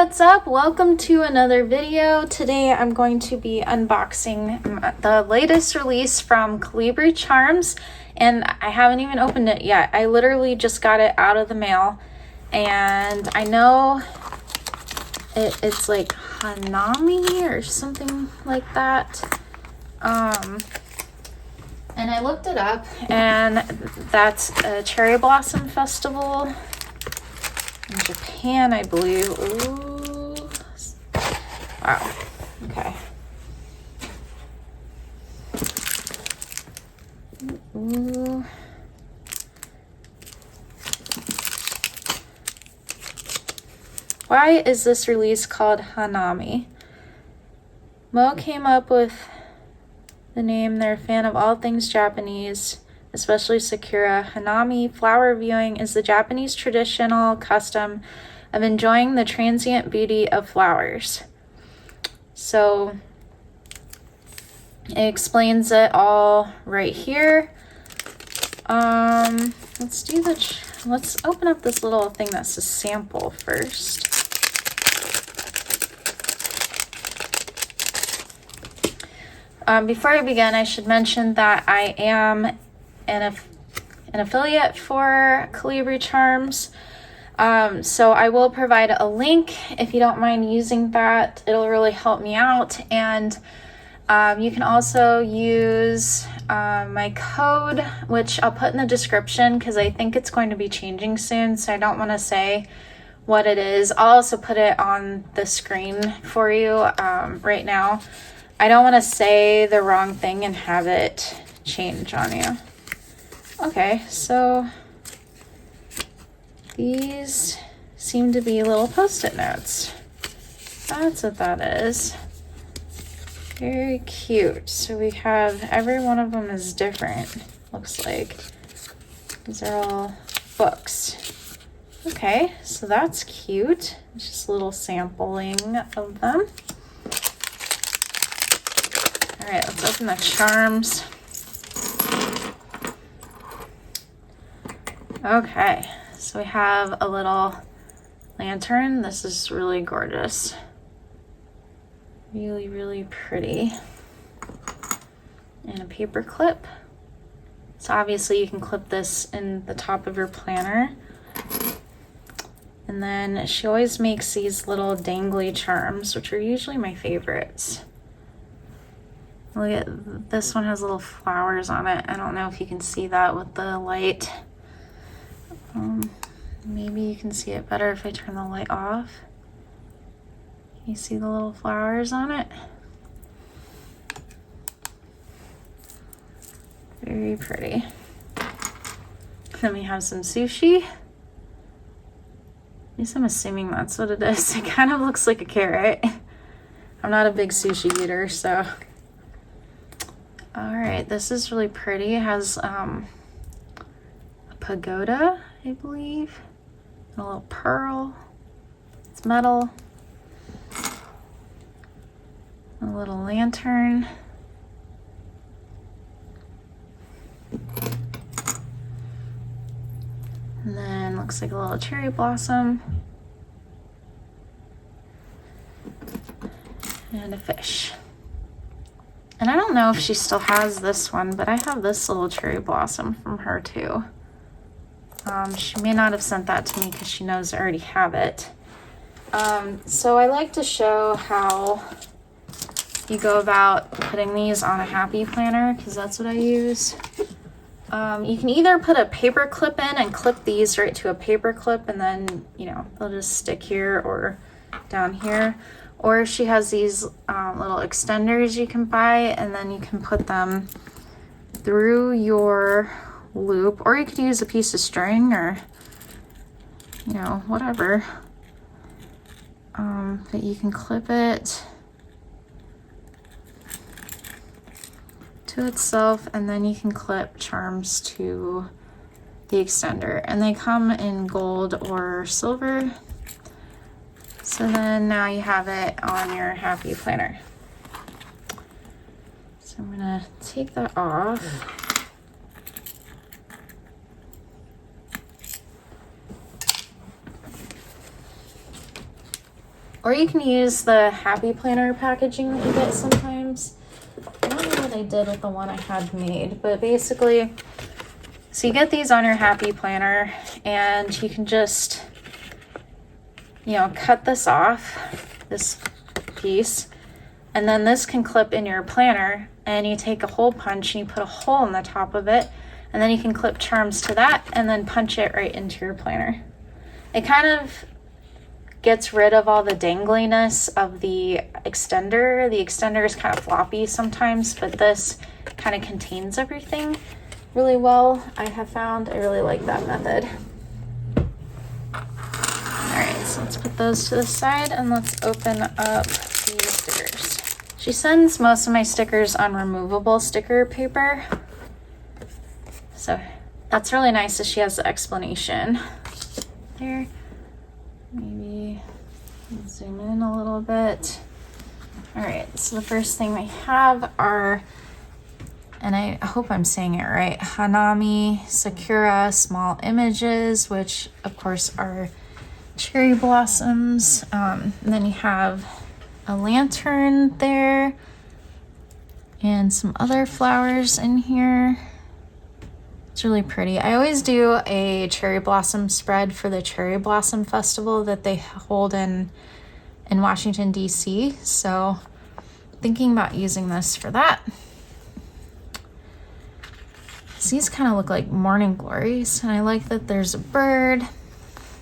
what's up? Welcome to another video. Today I'm going to be unboxing the latest release from Colibri Charms, and I haven't even opened it yet. I literally just got it out of the mail, and I know it's like Hanami or something like that. And I looked it up, and that's a cherry blossom festival in Japan, I believe. Ooh. Wow. Okay. Ooh. Why is this release called Hanami? Mo came up with the name. They're a fan of all things Japanese, especially Sakura. Hanami flower viewing is the Japanese traditional custom of enjoying the transient beauty of flowers. So it explains it all right here. Let's open up this little thing that's a sample first. Before I begin, I should mention that I am an affiliate for Colibri Charms. So I will provide a link if you don't mind using that. It'll really help me out. And you can also use my code, which I'll put in the description because I think it's going to be changing soon. So I don't want to say what it is. I'll also put it on the screen for you right now. I don't want to say the wrong thing and have it change on you. Okay, so these seem to be little post-it notes. That's what that is. Very cute. So we have, every one of them is different, looks like. These are all books. Okay, so that's cute. It's just a little sampling of them. All right, let's open the charms. Okay, so we have a little lantern. This is really gorgeous. Really, really pretty. And a paper clip. So obviously you can clip this in the top of your planner. And then she always makes these little dangly charms, which are usually my favorites. Look at this one, has little flowers on it. I don't know if you can see that with the light. Maybe you can see it better if I turn the light off. You see the little flowers on it? Very pretty. Then we have some sushi. At least I'm assuming that's what it is. It kind of looks like a carrot. I'm not a big sushi eater, so. All right, this is really pretty. It has a pagoda, I believe, and a little pearl. It's metal. A little lantern. And then looks like a little cherry blossom. And a fish. And I don't know if she still has this one, but I have this little cherry blossom from her too. She may not have sent that to me because she knows I already have it. So I like to show how you go about putting these on a happy planner, because that's what I use. You can either put a paper clip in and clip these right to a paper clip, and then, you know, they'll just stick here or down here. Or she has these little extenders you can buy, and then you can put them through your loop, or you could use a piece of string or, you know, whatever. But you can clip it to itself, and then you can clip charms to the extender, and they come in gold or silver. So then now you have it on your happy planner. So I'm gonna take that off. Or you can use the Happy Planner packaging that you get sometimes. I don't know what I did with the one I had made, but basically, so you get these on your Happy Planner and you can just, you know, cut this off, this piece, and then this can clip in your planner, and you take a hole punch and you put a hole in the top of it, and then you can clip charms to that and then punch it right into your planner. It kind of gets rid of all the dangliness of the extender. The extender is kind of floppy sometimes, but this kind of contains everything really well, I have found. I really like that method. Alright, so let's put those to the side and let's open up these stickers. She sends most of my stickers on removable sticker paper. So that's really nice that she has the explanation there. Maybe zoom in a little bit. All right, so the first thing we have are, and I hope I'm saying it right, Hanami Sakura small images, which of course are cherry blossoms. And then you have a lantern there and some other flowers in here. It's really pretty. I always do a cherry blossom spread for the Cherry Blossom Festival that they hold in Washington, D.C. So thinking about using this for that. These kind of look like morning glories, and I like that there's a bird.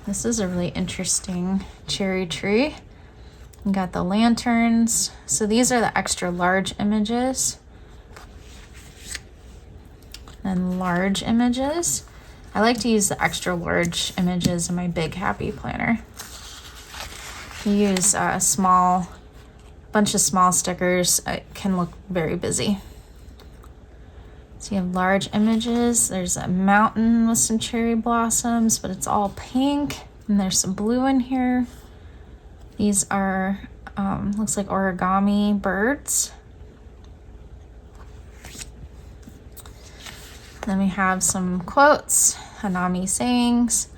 This is a really interesting cherry tree. You got the lanterns. So these are the extra large images. And large images. I like to use the extra large images in my big Happy Planner. You use a bunch of small stickers, it can look very busy. So you have large images. There's a mountain with some cherry blossoms, but it's all pink. And there's some blue in here. These are, looks like origami birds. Then we have some quotes, Hanami sayings.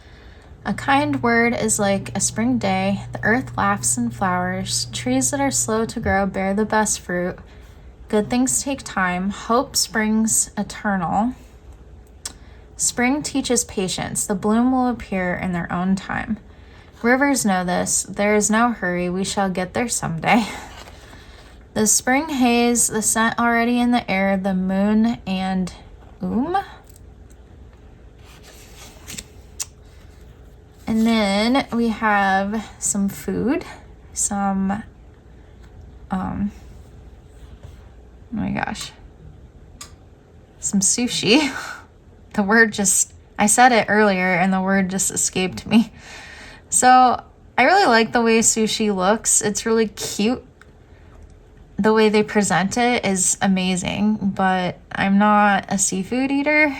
A kind word is like a spring day. The earth laughs and flowers. Trees that are slow to grow bear the best fruit. Good things take time. Hope springs eternal. Spring teaches patience. The bloom will appear in their own time. Rivers know this. There is no hurry. We shall get there someday. The spring haze, the scent already in the air, the moon and And then we have some food, some, oh my gosh, some sushi. The word just, I said it earlier and the word just escaped me. So I really like the way sushi looks. It's really cute. The way they present it is amazing, but I'm not a seafood eater.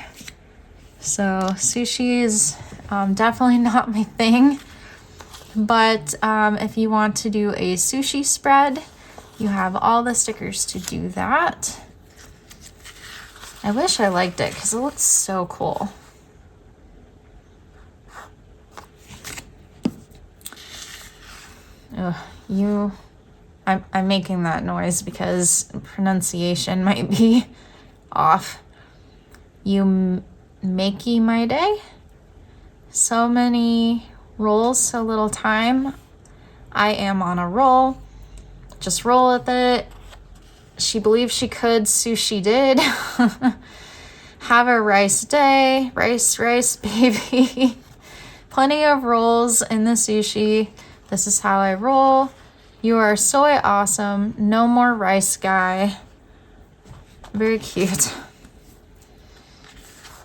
So sushi is definitely not my thing. But if you want to do a sushi spread, you have all the stickers to do that. I wish I liked it because it looks so cool. Ugh, I'm making that noise because pronunciation might be off. You makey my day. So many rolls, so little time. I am on a roll. Just roll with it. She believed she could, so she did. Have a rice day. Rice, baby. Plenty of rolls in the sushi. This is how I roll. You are so awesome. No more rice guy. Very cute.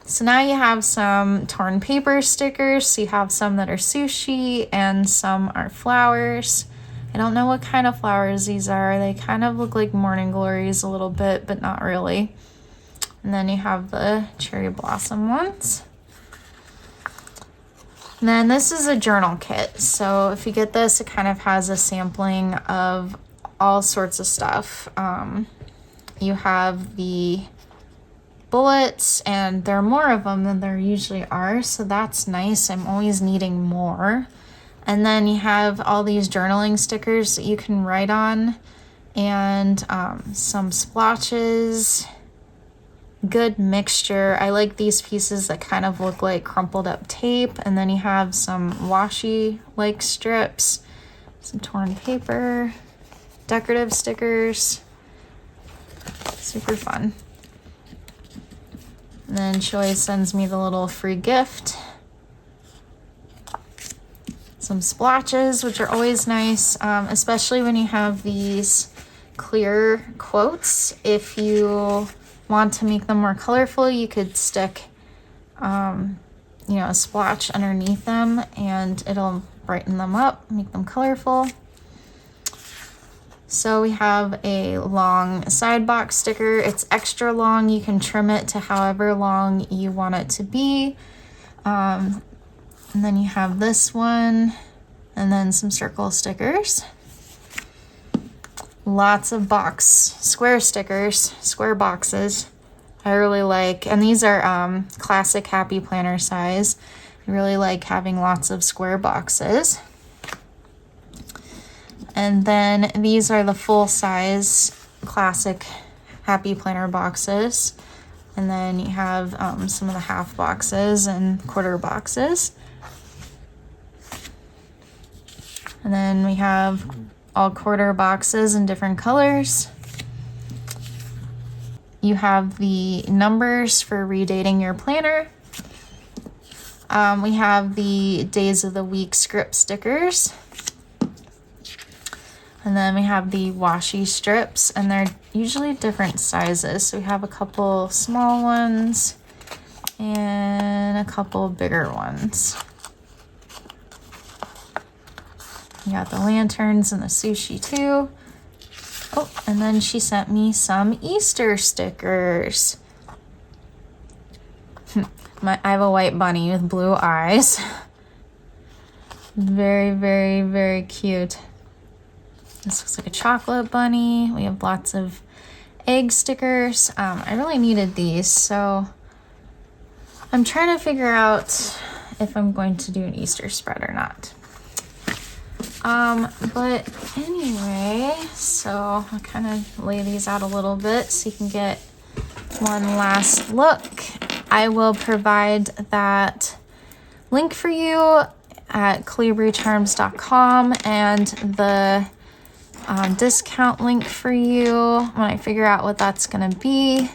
So now you have some torn paper stickers. So you have some that are sushi and some are flowers. I don't know what kind of flowers these are. They kind of look like morning glories a little bit, but not really. And then you have the cherry blossom ones. And then this is a journal kit. So if you get this, it kind of has a sampling of all sorts of stuff. You have the bullets, and there are more of them than there usually are, so that's nice. I'm always needing more. And then you have all these journaling stickers that you can write on, and some splotches. Good mixture. I like these pieces that kind of look like crumpled up tape. And then you have some washi like strips, some torn paper, decorative stickers. Super fun. And then she always sends me the little free gift. Some splotches, which are always nice, especially when you have these clear quotes. If you want to make them more colorful, you could stick, you know, a splotch underneath them and it'll brighten them up, make them colorful. So we have a long side box sticker. It's extra long. You can trim it to however long you want it to be. And then you have this one, and then some circle stickers. Lots of square stickers, square boxes. I really like, and these are classic Happy Planner size. I really like having lots of square boxes. And then these are the full size classic Happy Planner boxes. And then you have some of the half boxes and quarter boxes. And then we have all quarter boxes in different colors. You have the numbers for redating your planner. We have the days of the week script stickers. And then we have the washi strips, and they're usually different sizes. So we have a couple small ones and a couple bigger ones. We got the lanterns and the sushi too. Oh, and then she sent me some Easter stickers. I have a white bunny with blue eyes. Very, very, very cute. This looks like a chocolate bunny. We have lots of egg stickers. I really needed these, so I'm trying to figure out if I'm going to do an Easter spread or not. But anyway, so I'll kind of lay these out a little bit so you can get one last look. I will provide that link for you at colibricharms.com and the discount link for you when I figure out what that's gonna be.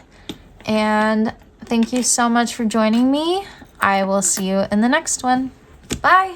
And thank you so much for joining me. I will see you in the next one. Bye.